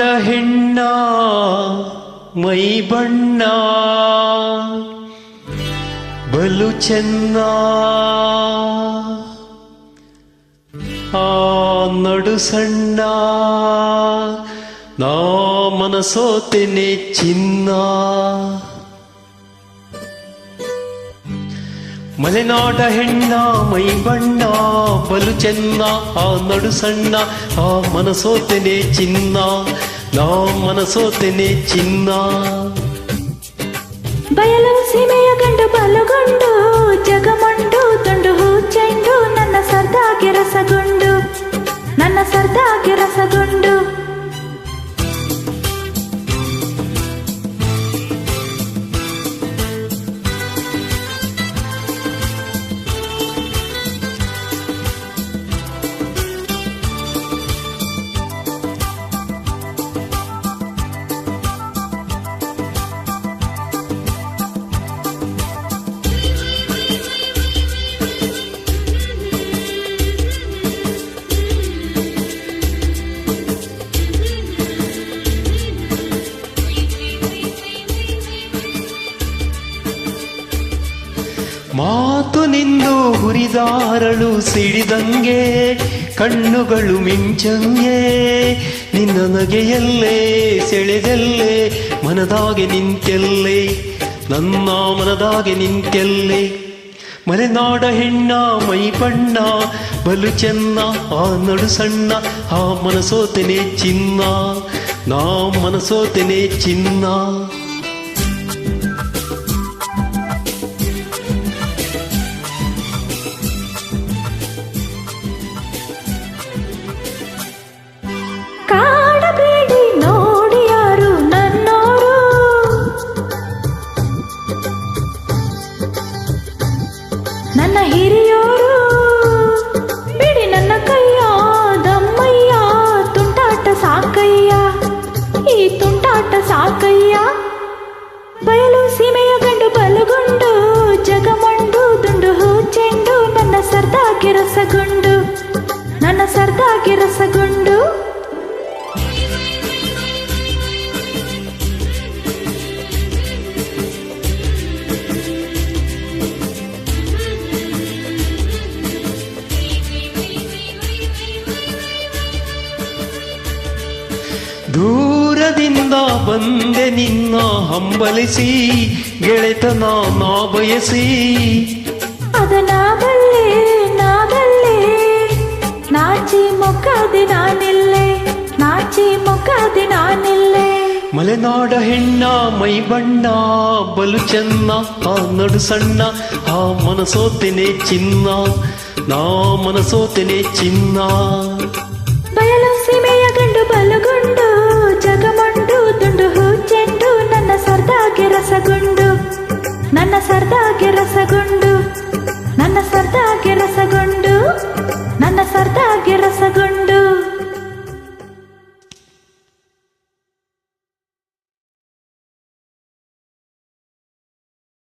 ಮಲೆನಾಡ ಹೆಣ್ಣ ಮೈ ಬಣ್ಣ ಬಲು ಚೆನ್ನ ಆ ನಡು ಸಣ್ಣ ನಾ ಮನಸೋತೆನೆ ಚಿನ್ನ ಮಲೆನಾಡ ಹೆಣ್ಣ ಮೈ ಬಣ್ಣ ಬಲು ಚೆನ್ನ ಆ ನಡು ಸಣ್ಣ ಆ ಮನಸೋತೆನೆ ಚಿನ್ನ ನಾ ಮನಸೋತೆನೆ ಚಿನ್ನ ಬಯಲು ಸೀಮೆಯ ಗಂಡು ಬಲುಗೊಂಡು ಜಗಮಂಡು ತುಂಡು ಹೂ ಚೆಂಡು ನನ್ನ ಸರ್ದಾಗಿ ರಸಗೊಂಡು ನನ್ನ ಸರ್ದಾಗಿ ರಸಗೊಂಡು ಮಾತು ನಿಂದು ಹುರಿದಾರಳು ಸಿಡಿದಂಗೆ ಕಣ್ಣುಗಳು ಮಿಂಚಂಗೆ ನಿನ್ನ ನಗೆಯಲ್ಲೇ ಸೆಳೆದೆಲ್ಲೇ ಮನದಾಗೆ ನಿಂತೆಲ್ಲೇ ನನ್ನ ಮನದಾಗೆ ನಿಂತೆಲ್ಲೇ ಮಲೆನಾಡ ಹೆಣ್ಣ ಮೈ ಬಣ್ಣ ಬಲು ಚೆನ್ನ ಆ ನಡು ಸಣ್ಣ ಆ ಮನಸೋತೆನೆ ಚಿನ್ನ ನಾ ಮನಸೋತೆನೆ ಚಿನ್ನ ಕಾಡಬೇಡಿ ನೋಡಿ ಯಾರು ನನ್ನೋರು ನನ್ನ ಹಿರಿಯೋರು ಬಿಡಿ ನನ್ನ ಕೈಯ ದಮ್ಮಯ್ಯ ತುಂಟಾಟ ಸಾಕಯ್ಯ ಈ ತುಂಟಾಟ ಸಾಕಯ್ಯ ಬಯಲು ಸೀಮೆಯ ಗಂಡು ಬಲುಗೊಂಡು ಜಗಮಂಡು ದುಂಡು ಹೂ ಚೆಂಡು ನನ್ನ ಸರ್ದಾಗಿ ರಸಗೊಂಡು ನನ್ನ ಸರ್ದಾಗಿ ರಸಗೊಂಡು ದೂರದಿಂದ ಬಂದೆ ನಿನ್ನ ಹಂಬಲಿಸಿ ಗೆಳೆತನ ನಾ ಬಯಸಿ ಅದನಾಗಲ್ಲೇ ನಾಗಲ್ಲೇ ನಾಚಿ ಮೊಕ್ಕದೆ ನಾನಿಲ್ಲೇ ನಾಚಿ ಮೊಕ್ಕದೆ ನಾನಿಲ್ಲೇ ಮಲೆನಾಡ ಹೆಣ್ಣ ಮೈ ಬಣ್ಣ ಬಲು ಚೆನ್ನ ಆ ನಡು ಸಣ್ಣ ಆ ಮನಸೋತೆನೆ ಚಿನ್ನ ನಾ ಮನಸೋತೆನೆ ಚಿನ್ನ ಬಯಲು ಸೀಮೆಯ ಗಂಡು ಬಲುಗೊಂಡು ಜಗಮಂಡು ದುಂಡು ಹೂ ಚೆಂಡು ನನ್ನ ಸರ್ದಾಗಿ ರಸಗೊಂಡು ನನ್ನ ಸರ್ದಾಗಿ ರಸಗೊಂಡು